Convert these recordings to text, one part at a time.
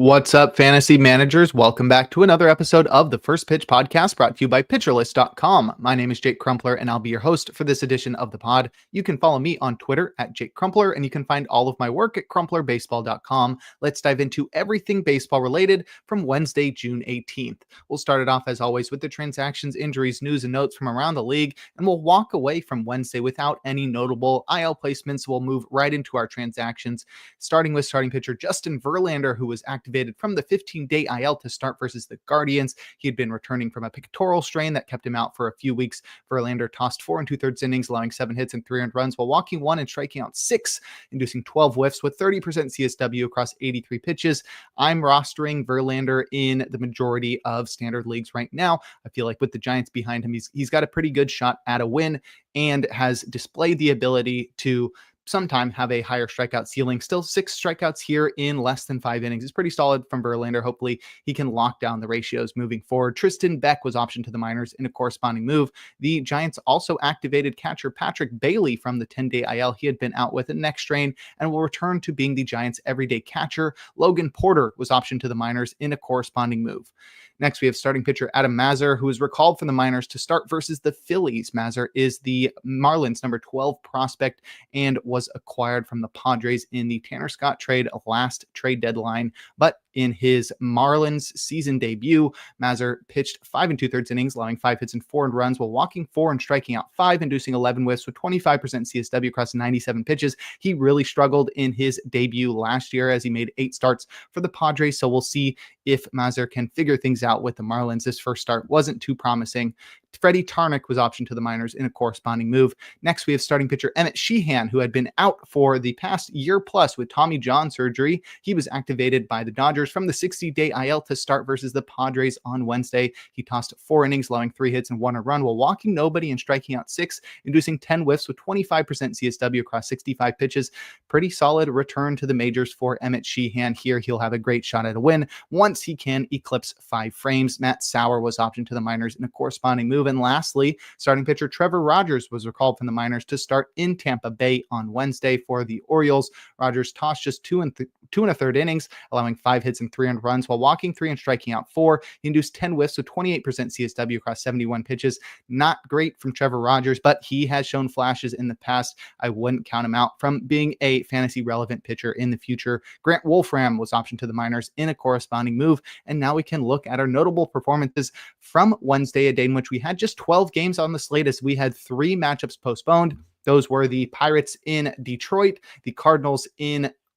What's up, fantasy managers? Welcome back to another episode of the First Pitch Podcast brought to you by PitcherList.com. My name is Jake Crumpler, and I'll be your host for this edition of the pod. You can follow me on Twitter at Jake Crumpler, and you can find all of my work at CrumplerBaseball.com. Let's dive into everything baseball related from Wednesday, June 18th. We'll start it off, as always, with the transactions, injuries, news, and notes from around the league, and we'll walk away from Wednesday without any notable IL placements. We'll move right into our transactions, starting with starting pitcher Justin Verlander, who was activated from the 15-day IL to start versus the Guardians. He had been returning from a pectoral strain that kept him out for a few weeks. Verlander tossed 4 2/3 innings, allowing 7 hits and 3 earned runs while walking 1 and striking out 6, inducing 12 whiffs with 30% CSW across 83 pitches. I'm rostering Verlander in the majority of standard leagues right now. I feel like with the Giants behind him, he's got a pretty good shot at a win and has displayed the ability to sometime have a higher strikeout ceiling. Still 6 strikeouts here in less than 5 innings is pretty solid from Verlander. Hopefully he can lock down the ratios moving forward. Tristan Beck was optioned to the minors in a corresponding move. The Giants also activated catcher Patrick Bailey from the 10-day IL. He had been out with a neck strain and will return to being the Giants' everyday catcher. Logan Porter was optioned to the minors in a corresponding move. Next, we have starting pitcher Adam Mazur, who was recalled from the minors to start versus the Phillies. Mazur is the Marlins' number 12 prospect and was acquired from the Padres in the Tanner Scott trade last trade deadline. But in his Marlins season debut, Mazur pitched 5 2/3 innings, allowing 5 hits and 4 earned runs while walking 4 and striking out 5, inducing 11 whiffs with 25% CSW across 97 pitches. He really struggled in his debut last year as he made 8 starts for the Padres. So we'll see if Mazur can figure things out with the Marlins. This first start wasn't too promising. Freddie Tarnick was optioned to the minors in a corresponding move. Next, we have starting pitcher Emmett Sheehan, who had been out for the past year plus with Tommy John surgery. He was activated by the Dodgers from the 60-day IL to start versus the Padres on Wednesday. He tossed 4 innings, allowing 3 hits and 1 earned run while walking nobody and striking out 6, inducing 10 whiffs with 25% CSW across 65 pitches. Pretty solid return to the majors for Emmett Sheehan here. He'll have a great shot at a win once he can eclipse 5 frames. Matt Sauer was optioned to the minors in a corresponding move. And lastly, starting pitcher Trevor Rogers was recalled from the minors to start in Tampa Bay on Wednesday for the Orioles. Rogers tossed just 2 1/3 innings, allowing 5 hits and 3 earned runs while walking 3 and striking out 4. He induced 10 whiffs with 28% CSW across 71 pitches. Not great from Trevor Rogers, but he has shown flashes in the past. I wouldn't count him out from being a fantasy relevant pitcher in the future. Grant Wolfram was optioned to the minors in a corresponding move. And now we can look at our notable performances from Wednesday, a day in which we had just 12 games on the slate as we had 3 matchups postponed. Those were the Pirates in Detroit, the Cardinals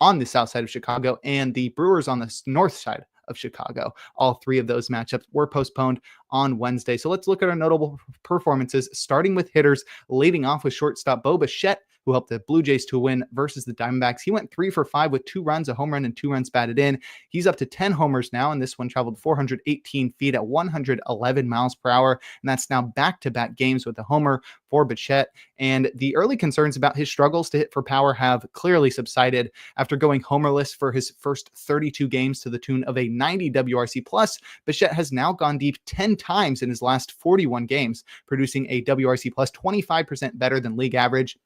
on the south side of Chicago, and the Brewers on the north side of Chicago. All 3 of those matchups were postponed on Wednesday. So let's look at our notable performances, starting with hitters, leading off with shortstop Bo Bichette, who helped the Blue Jays to win versus the Diamondbacks. He went 3 for 5 with 2 runs, a home run, and 2 runs batted in. He's up to 10 homers now, and this one traveled 418 feet at 111 miles per hour. And that's now back-to-back games with a homer for Bichette. And the early concerns about his struggles to hit for power have clearly subsided after going homerless for his first 32 games to the tune of a 90 WRC+. Bichette has now gone deep 10 times in his last 41 games, producing a WRC+ 25% better than league average.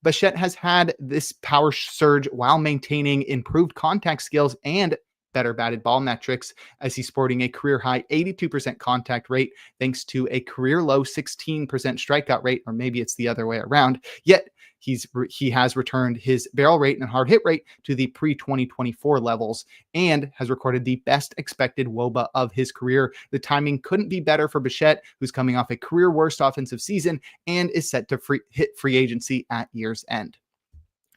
Bichette has had this power surge while maintaining improved contact skills and better batted ball metrics, as he's sporting a career high 82% contact rate thanks to a career low 16% strikeout rate, or maybe it's the other way around. Yet he has returned his barrel rate and hard hit rate to the pre-2024 levels and has recorded the best expected WOBA of his career. The timing couldn't be better for Bichette, who's coming off a career worst offensive season and is set to hit free agency at year's end.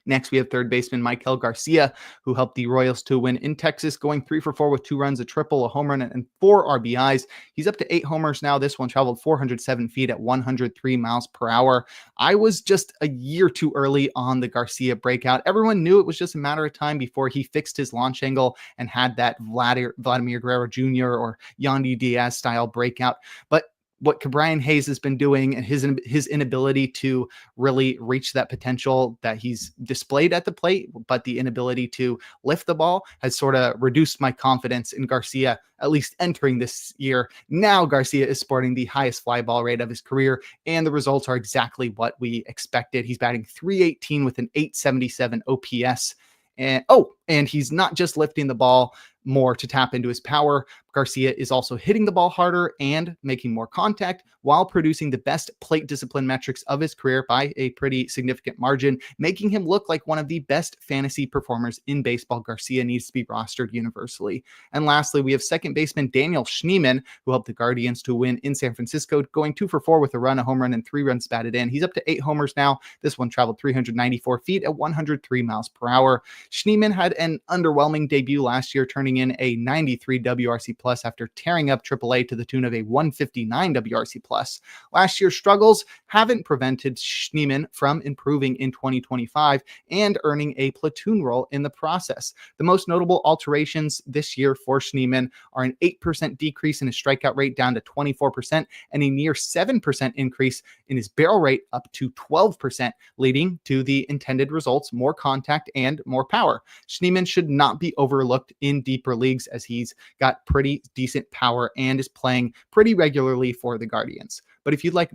Next, we have third baseman Maikel Garcia, who helped the Royals to win in Texas, going 3 for 4 with 2 runs, a triple, a home run, and 4 RBIs. He's up to 8 homers now. This one traveled 407 feet at 103 miles per hour. I was just a year too early on the Garcia breakout. Everyone knew it was just a matter of time before he fixed his launch angle and had that Vladimir Guerrero Jr. or Yandy Diaz style breakout. But what Brian Hayes has been doing and his inability to really reach that potential that he's displayed at the plate, but the inability to lift the ball has sort of reduced my confidence in Garcia, at least entering this year. Now Garcia is sporting the highest fly ball rate of his career, and the results are exactly what we expected. He's batting .318 with an .877 OPS. And he's not just lifting the ball, more to tap into his power. Garcia is also hitting the ball harder and making more contact while producing the best plate discipline metrics of his career by a pretty significant margin, making him look like one of the best fantasy performers in baseball. Garcia needs to be rostered universally. And lastly, we have second baseman Daniel Schneemann, who helped the Guardians to win in San Francisco, going 2 for 4 with a run, a home run, and 3 runs batted in. He's up to 8 homers now. This one traveled 394 feet at 103 miles per hour. Schneemann had an underwhelming debut last year, turning in a 93 WRC plus after tearing up AAA to the tune of a 159 WRC plus. Last year's struggles haven't prevented Schneemann from improving in 2025 and earning a platoon role in the process. The most notable alterations this year for Schneemann are an 8% decrease in his strikeout rate down to 24% and a near 7% increase in his barrel rate up to 12%, leading to the intended results: more contact and more power. Schneemann should not be overlooked in deeper leagues as he's got pretty decent power and is playing pretty regularly for the Guardians. But if you'd like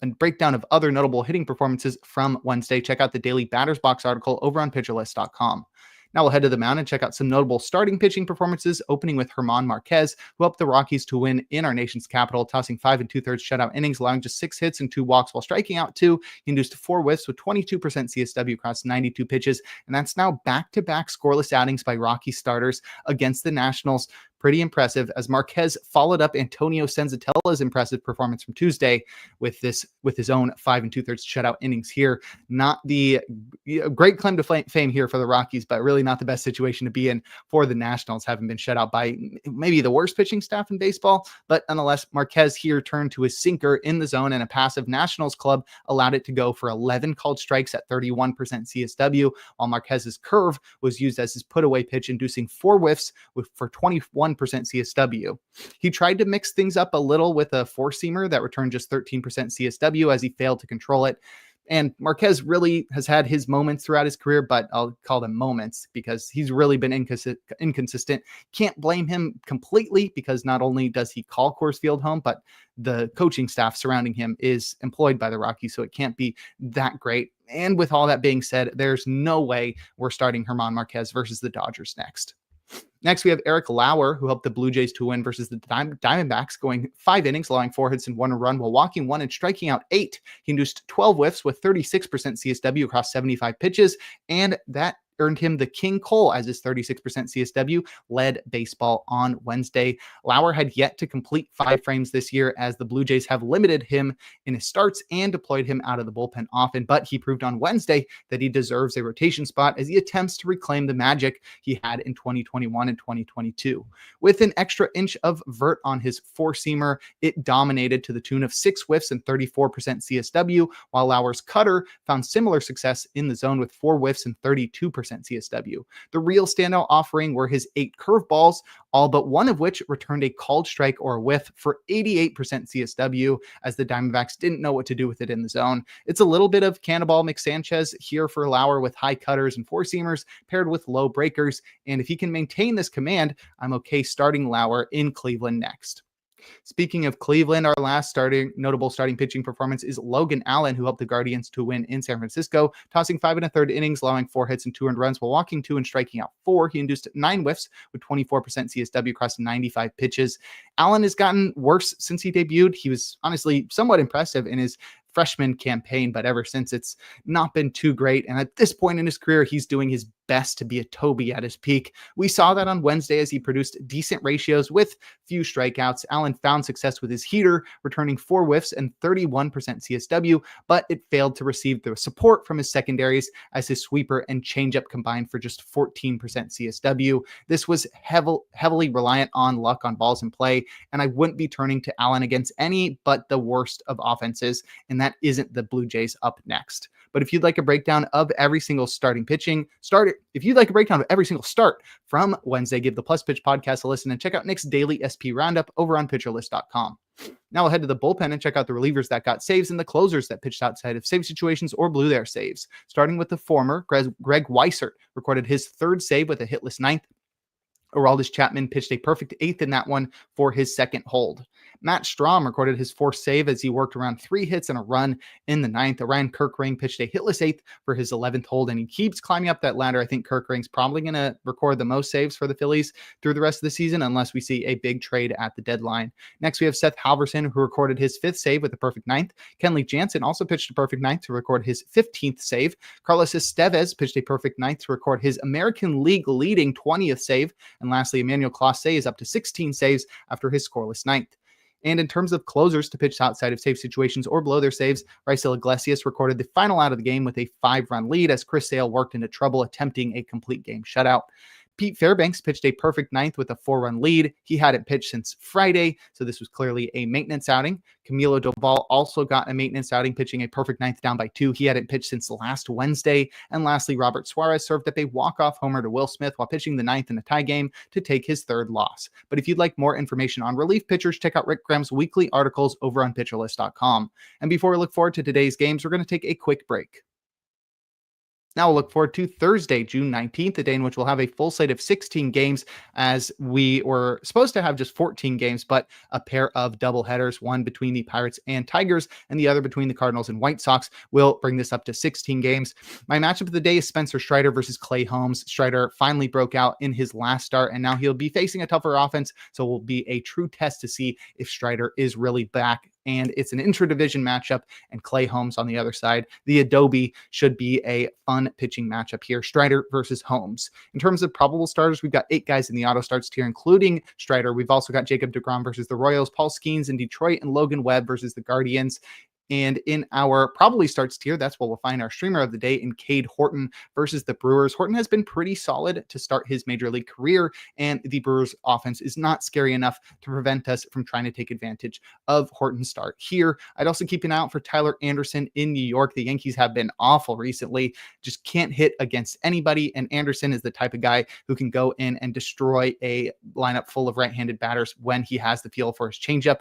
a breakdown of other notable hitting performances from Wednesday, check out the daily Batters Box article over on PitcherList.com. Now we'll head to the mound and check out some notable starting pitching performances, opening with German Marquez, who helped the Rockies to win in our nation's capital, tossing 5 2/3 shutout innings, allowing just 6 hits and 2 walks while striking out 2. He induced 4 whiffs with 22% CSW across 92 pitches, and that's now back-to-back scoreless outings by Rocky starters against the Nationals. Pretty impressive, as Marquez followed up Antonio Senzatella's impressive performance from Tuesday with his own 5 2/3 shutout innings here. Not the great claim to fame here for the Rockies, but really not the best situation to be in for the Nationals, having been shut out by maybe the worst pitching staff in baseball. But nonetheless, Marquez here turned to his sinker in the zone, and a passive Nationals club allowed it to go for 11 called strikes at 31% CSW, while Marquez's curve was used as his put-away pitch, inducing 4 whiffs for 21% CSW. He tried to mix things up a little with a four-seamer that returned just 13% CSW as he failed to control it. And Marquez really has had his moments throughout his career, but I'll call them moments because he's really been inconsistent. Can't blame him completely because not only does he call Coors Field home, but the coaching staff surrounding him is employed by the Rockies, so it can't be that great. And with all that being said, there's no way we're starting German Marquez versus the Dodgers next. Next, we have Eric Lauer, who helped the Blue Jays to win versus the Diamondbacks, going 5 innings, allowing 4 hits and 1 run while walking 1 and striking out 8. He induced 12 whiffs with 36% CSW across 75 pitches, and that earned him the King Cole as his 36% CSW led baseball on Wednesday. Lauer had yet to complete 5 frames this year as the Blue Jays have limited him in his starts and deployed him out of the bullpen often, but he proved on Wednesday that he deserves a rotation spot as he attempts to reclaim the magic he had in 2021 and 2022. With an extra inch of vert on his four-seamer, it dominated to the tune of 6 whiffs and 34% CSW, while Lauer's cutter found similar success in the zone with 4 whiffs and 32% CSW. The real standout offering were his 8 curveballs, all but one of which returned a called strike or a whiff for 88% CSW, as the Diamondbacks didn't know what to do with it in the zone. It's a little bit of Cannibal McSanchez here for Lauer with high cutters and four-seamers paired with low breakers, and if he can maintain this command, I'm okay starting Lauer in Cleveland next. Speaking of Cleveland, our last notable starting pitching performance is Logan Allen, who helped the Guardians to win in San Francisco, tossing 5 1/3 innings, allowing 4 hits and 2 earned runs while walking 2 and striking out 4. He induced 9 whiffs with 24% CSW across 95 pitches. Allen has gotten worse since he debuted. He was honestly somewhat impressive in his freshman campaign, but ever since it's not been too great. And at this point in his career, he's doing his best to be a Toby at his peak. We saw that on Wednesday as he produced decent ratios with few strikeouts. Allen found success with his heater, returning 4 whiffs and 31% CSW, but it failed to receive the support from his secondaries as his sweeper and changeup combined for just 14% CSW. This was heavily reliant on luck on balls in play, and I wouldn't be turning to Allen against any but the worst of offenses, and that isn't the Blue Jays up next. But if you'd like a breakdown of every single if you'd like a breakdown of every single start from Wednesday, give the Plus Pitch podcast a listen and check out Nick's daily SP roundup over on PitcherList.com. Now we'll head to the bullpen and check out the relievers that got saves and the closers that pitched outside of save situations or blew their saves. Starting with the former, Greg Weissert recorded his 3rd save with a hitless 9th. Aroldis Chapman pitched a perfect eighth in that one for his second hold. Matt Strahm recorded his fourth save as he worked around 3 hits and a run in the ninth. Orion Kirkring pitched a hitless eighth for his 11th hold, and he keeps climbing up that ladder. I think Kirkring's probably going to record the most saves for the Phillies through the rest of the season, unless we see a big trade at the deadline. Next, we have Seth Halverson, who recorded his 5th save with a perfect ninth. Kenley Jansen also pitched a perfect ninth to record his 15th save. Carlos Estevez pitched a perfect ninth to record his American League leading 20th save. And lastly, Emmanuel Clase is up to 16 saves after his scoreless ninth. And in terms of closers to pitch outside of save situations or below their saves, Raisel Iglesias recorded the final out of the game with a 5-run lead as Chris Sale worked into trouble attempting a complete game shutout. Pete Fairbanks pitched a perfect ninth with a 4-run lead. He hadn't pitched since Friday, so this was clearly a maintenance outing. Camilo Doval also got a maintenance outing, pitching a perfect ninth down by 2. He hadn't pitched since last Wednesday. And lastly, Robert Suarez served up a walk-off homer to Will Smith while pitching the ninth in a tie game to take his 3rd loss. But if you'd like more information on relief pitchers, check out Rick Graham's weekly articles over on PitcherList.com. And before we look forward to today's games, we're going to take a quick break. Now we'll look forward to Thursday, June 19th, a day in which we'll have a full slate of 16 games, as we were supposed to have just 14 games, but a pair of doubleheaders, one between the Pirates and Tigers and the other between the Cardinals and White Sox, will bring this up to 16 games. My matchup of the day is Spencer Strider versus Clay Holmes. Strider finally broke out in his last start, and now he'll be facing a tougher offense, so it will be a true test to see if Strider is really back. And it's an intra-division matchup, and Clay Holmes on the other side. The Adobe should be a fun pitching matchup here. Strider versus Holmes. In terms of probable starters, we've got 8 guys in the auto starts tier, including Strider. We've also got Jacob deGrom versus the Royals, Paul Skeens in Detroit, and Logan Webb versus the Guardians. And in our probably starts tier, that's where we'll find our streamer of the day in Cade Horton versus the Brewers. Horton has been pretty solid to start his major league career, and the Brewers offense is not scary enough to prevent us from trying to take advantage of Horton's start here. I'd also keep an eye out for Tyler Anderson in New York. The Yankees have been awful recently, just can't hit against anybody, and Anderson is the type of guy who can go in and destroy a lineup full of right-handed batters when he has the feel for his changeup.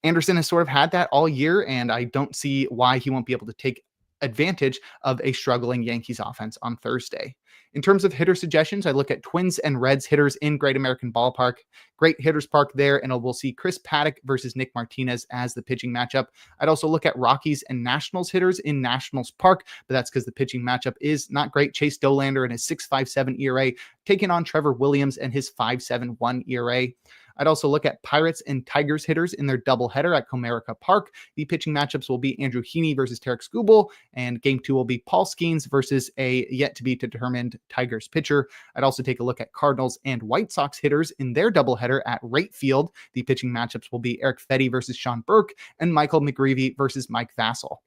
Anderson has sort of had that all year, and I don't see why he won't be able to take advantage of a struggling Yankees offense on Thursday. In terms of hitter suggestions, I look at Twins and Reds hitters in Great American Ballpark. Great hitters park there, and we'll see Chris Paddock versus Nick Martinez as the pitching matchup. I'd also look at Rockies and Nationals hitters in Nationals Park, but that's because the pitching matchup is not great. Chase Dollander and his 6.57 ERA taking on Trevor Williams and his 5.71 ERA. I'd also look at Pirates and Tigers hitters in their doubleheader at Comerica Park. The pitching matchups will be Andrew Heaney versus Tarek Skubal, and game 2 will be Paul Skeens versus a yet-to-be-determined Tigers pitcher. I'd also take a look at Cardinals and White Sox hitters in their doubleheader at Wright Field. The pitching matchups will be Eric Fetty versus Sean Burke and Michael McGreevy versus Mike Vassell.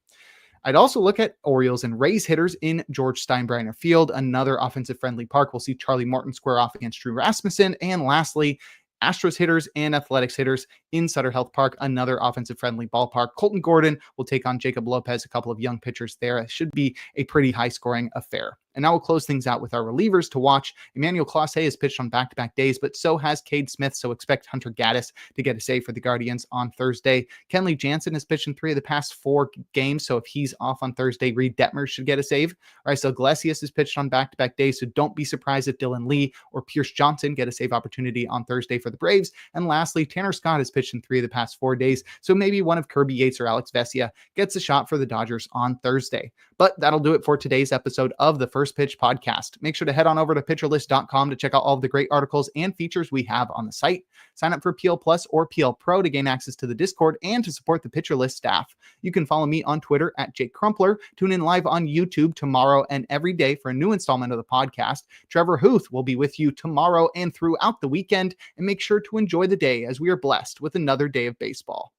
I'd also look at Orioles and Rays hitters in George Steinbrenner Field, another offensive-friendly park. We'll see Charlie Morton square off against Drew Rasmussen, and lastly, Astros hitters and Athletics hitters in Sutter Health Park, another offensive-friendly ballpark. Colton Gordon will take on Jacob Lopez, a couple of young pitchers there. It should be a pretty high-scoring affair. And now we'll close things out with our relievers to watch. Emmanuel Clase has pitched on back-to-back days, but so has Cade Smith, so expect Hunter Gaddis to get a save for the Guardians on Thursday. Kenley Jansen has pitched in 3 of the past 4 games, so if he's off on Thursday, Reed Detmers should get a save. Raisel Iglesias has pitched on back-to-back days, so don't be surprised if Dylan Lee or Pierce Johnson get a save opportunity on Thursday for the Braves. And lastly, Tanner Scott has pitched in 3 of the past 4 days, so maybe one of Kirby Yates or Alex Vesia gets a shot for the Dodgers on Thursday. But that'll do it for today's episode of the First Pitch Podcast. Make sure to head on over to PitcherList.com to check out all of the great articles and features we have on the site. Sign up for PL Plus or PL Pro to gain access to the Discord and to support the PitcherList staff. You can follow me on Twitter at Jake Crumpler. Tune in live on YouTube tomorrow and every day for a new installment of the podcast. Trevor Hooth will be with you tomorrow and throughout the weekend. And make sure to enjoy the day as we are blessed with another day of baseball.